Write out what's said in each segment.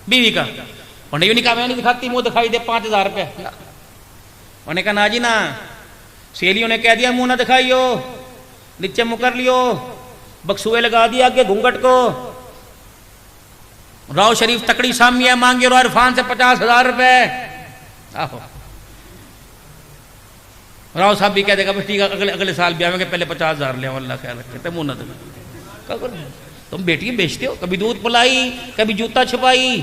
بیوی کا. انہوں نے یوں نہیں کہا میں نہیں دکھاتی منہ دکھائی دے 5,000 روپے. انہوں نے کہا نا جی نا. سہیلیوں نے کہہ دیا منہ نہ دکھائیو, نیچے منہ کر لیو, بکسوئے لگا دیا آگے گھونگھٹ کو. راؤ شریف تکڑی سامی ہے مانگی اور عرفان سے 50,000 روپے. آہو راؤ صاحب بھی کہہ دے گا بس ٹھیک ہے اگلے سال بھی آئیں گے, پہلے 50,000 لے اللہ خیال رکھے تے منہ نہ دکھائیو. تم بیٹی بیچتے ہو, کبھی دودھ پلائی کبھی جوتا چھپائی.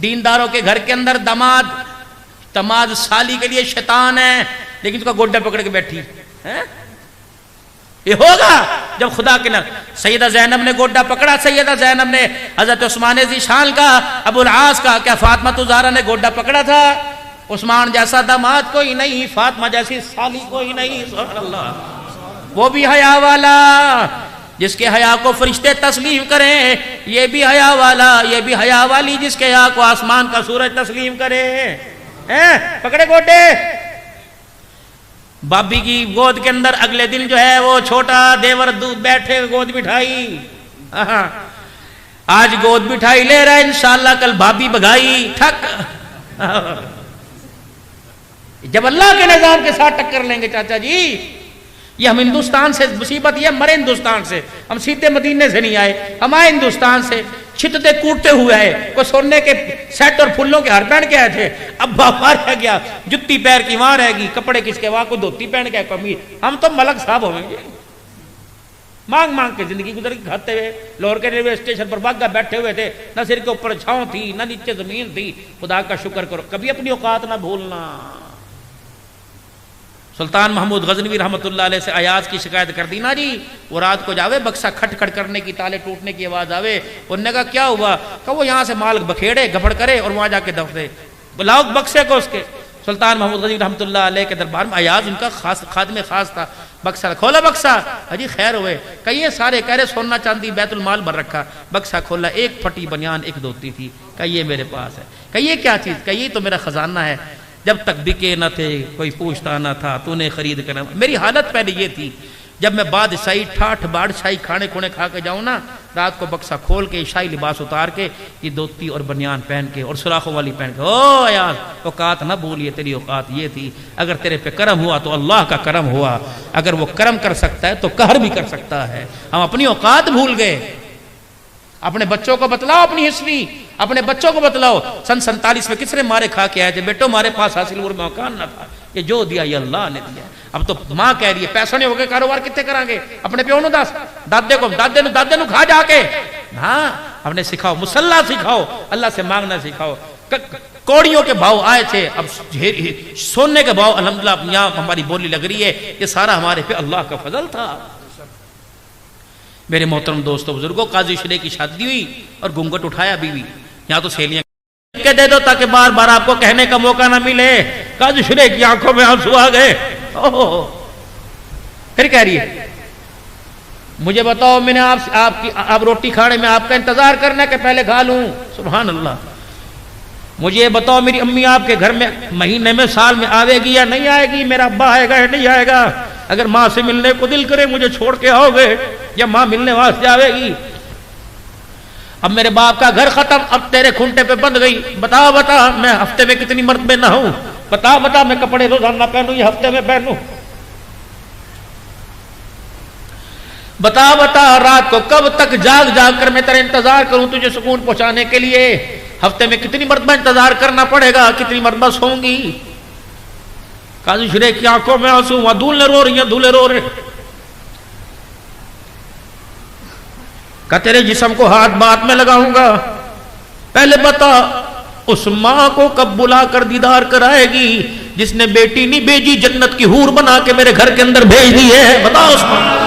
دینداروں کے گھر کے اندر دماد سالی کے لیے شیطان ہے, لیکن اس کا گوڈا پکڑ کے بیٹھی ہے. یہ ہوگا جب خدا کے نام. سیدہ زینب نے گوڈا پکڑا, سیدہ زینب نے حضرت عثمان ذیشان کا, ابو العاص کا. کیا فاطمہ زہرا نے گوڈا پکڑا تھا؟ عثمان جیسا داماد کوئی نہیں, فاطمہ جیسی سالی کوئی نہیں. سبحان اللہ. وہ بھی حیا والا جس کے حیا کو فرشتے تسلیم کریں, یہ بھی حیا والا, یہ بھی حیا والی جس کے حیا کو آسمان کا سورج تسلیم کرے. پکڑے گوڈے. بابی کی گود کے اندر اگلے دن جو ہے وہ چھوٹا دیور بیٹھے گود بٹھائی. آج گود بٹھائی لے رہا ہے, انشاءاللہ کل بھابی بگائی ٹھک. جب اللہ کے نظام کے ساتھ ٹکر لیں گے چاچا جی. یہ ہم ہندوستان سے مصیبت, یہ مرے ہندوستان سے, ہم سیدھے مدینے سے نہیں آئے, ہم آئے ہندوستان سے چھتتے کوٹتے ہوئے آئے. کوئی سونے کے سیٹ اور پھولوں کے ہار پہن کے آئے تھے, اب وہاں رہ گیا, جتی پیر کی وہاں رہ گی, کپڑے کس کے وہاں, کوئی دھوتی پہن کے کمی. ہم تو ملک صاحب ہوئیں گے, مانگ مانگ کے زندگی گزر کے کھاتے ہوئے. لاہور کے ریلوے اسٹیشن پر باغا بیٹھے ہوئے تھے, نہ سر کے اوپر چھاؤں تھی نہ نیچے زمین تھی. خدا کا شکر کرو, کبھی اپنی اوقات نہ بھولنا. سلطان محمود غزنوی رحمۃ اللہ علیہ سے ایاز کی شکایت کر دی نا جی. وہ رات کو جاوے بکسا کھٹ کھٹ کرنے کی, تالے ٹوٹنے کی آواز آوے. انہوں نے کہا کیا ہوا؟ کہ وہ یہاں سے مال بکھیڑے گھپڑ کرے اور وہاں جا کے دف دے, بلاؤ بکسے کو اس کے. سلطان محمود غزنوی رحمۃ اللہ علیہ کے دربار میں ایاز ان کا خاص خادم خاص تھا. بکسا کھولا, بکسا جی خیر ہوئے. کہیے سارے کہہ رہے سونا چاندی بیت المال بھر رکھا. بکسا کھولا, ایک پھٹی بنیان ایک دھوتی تھی. کہیے میرے پاس ہے. کہیے کیا چیز؟ کہیے تو میرا خزانہ ہے, جب تک بکے نہ تھے کوئی پوچھتا نہ تھا, تو نے خرید کر. میری حالت پہلے یہ تھی, جب میں بادشاہی ٹھاٹھ بادشاہی کھانے کھونے کھا کے جاؤں نا, رات کو بکسا کھول کے شاہی لباس اتار کے یہ دھوتی اور بنیان پہن کے اور سراخوں والی پہن کے, او یار اوقات نہ بھولیے, تیری اوقات یہ تھی. اگر تیرے پہ کرم ہوا تو اللہ کا کرم ہوا, اگر وہ کرم کر سکتا ہے تو قہر بھی کر سکتا ہے. ہم اپنی اوقات بھول گئے. اپنے بچوں کو بتلاؤ اپنی ہسٹری, اپنے بچوں کو بتلاؤ سن 47 میں کس نے مارے کھا کے آئے تھے. بیٹو ہمارے پاس حاصل اور مکان نہ تھا, یہ جو دیا یہ اللہ نے دیا. اب تو ماں کہہ رہی ہے پیسوں نہیں ہوگے کاروبار کتنے کریں گے. اپنے پیو نو دس, دادے نو کھا جا کے. ہاں اپنے سکھاؤ, مسلح سکھاؤ, اللہ سے مانگنا سکھاؤ. کوڑیوں کے بھاؤ آئے تھے, اب سونے کے بھاؤ الحمدللہ یہاں ہماری بولی لگ رہی ہے. یہ سارا ہمارے پہ اللہ کا فضل تھا. میرے محترم دوستوں بزرگوں, قاضی شریح کی شادی ہوئی اور گھونگھٹ اٹھایا بیوی. یہاں تو سہیلیاں کہ دے دو تاکہ بار بار آپ کو کہنے کا موقع نہ ملے. قاضی شریح کی آنکھوں میں آنسو آ گئے. پھر کہہ رہی ہے مجھے بتاؤ, میں نے آپ روٹی کھانے میں آپ کا انتظار کرنا کہ پہلے کھا لوں. سبحان اللہ. مجھے بتاؤ میری امی آپ کے گھر میں مہینے میں سال میں آئے گی یا نہیں آئے گی؟ میرا ابا آئے گا یا نہیں آئے گا؟ اگر ماں سے ملنے کو دل کرے مجھے چھوڑ کے آؤ گے یا ماں ملنے واسطے آئے گی؟ اب میرے باپ کا گھر ختم, اب تیرے کھنٹے پہ بند گئی. بتا میں ہفتے میں کتنی مرتبہ نہاؤں؟ بتا میں کپڑے روزانہ پہنوں یا ہفتے میں پہنوں؟ بتا رات کو کب تک جاگ کر میں تیرا انتظار کروں تجھے سکون پہنچانے کے لیے؟ ہفتے میں کتنی مرتبہ انتظار کرنا پڑے گا؟ کتنی مرتبہ سوؤں گی؟ قاضی شریح کی آنکھوں میں آنسو, وہاں دولے رو رہی ہیں, دولے رو رہے. کہ تیرے جسم کو ہاتھ بات میں لگاؤں گا, پہلے بتا اس ماں کو کب بلا کر دیدار کرائے گی جس نے بیٹی نہیں بھیجی جنت کی حور بنا کے میرے گھر کے اندر بھیج دی ہے؟ بتا اس ماں.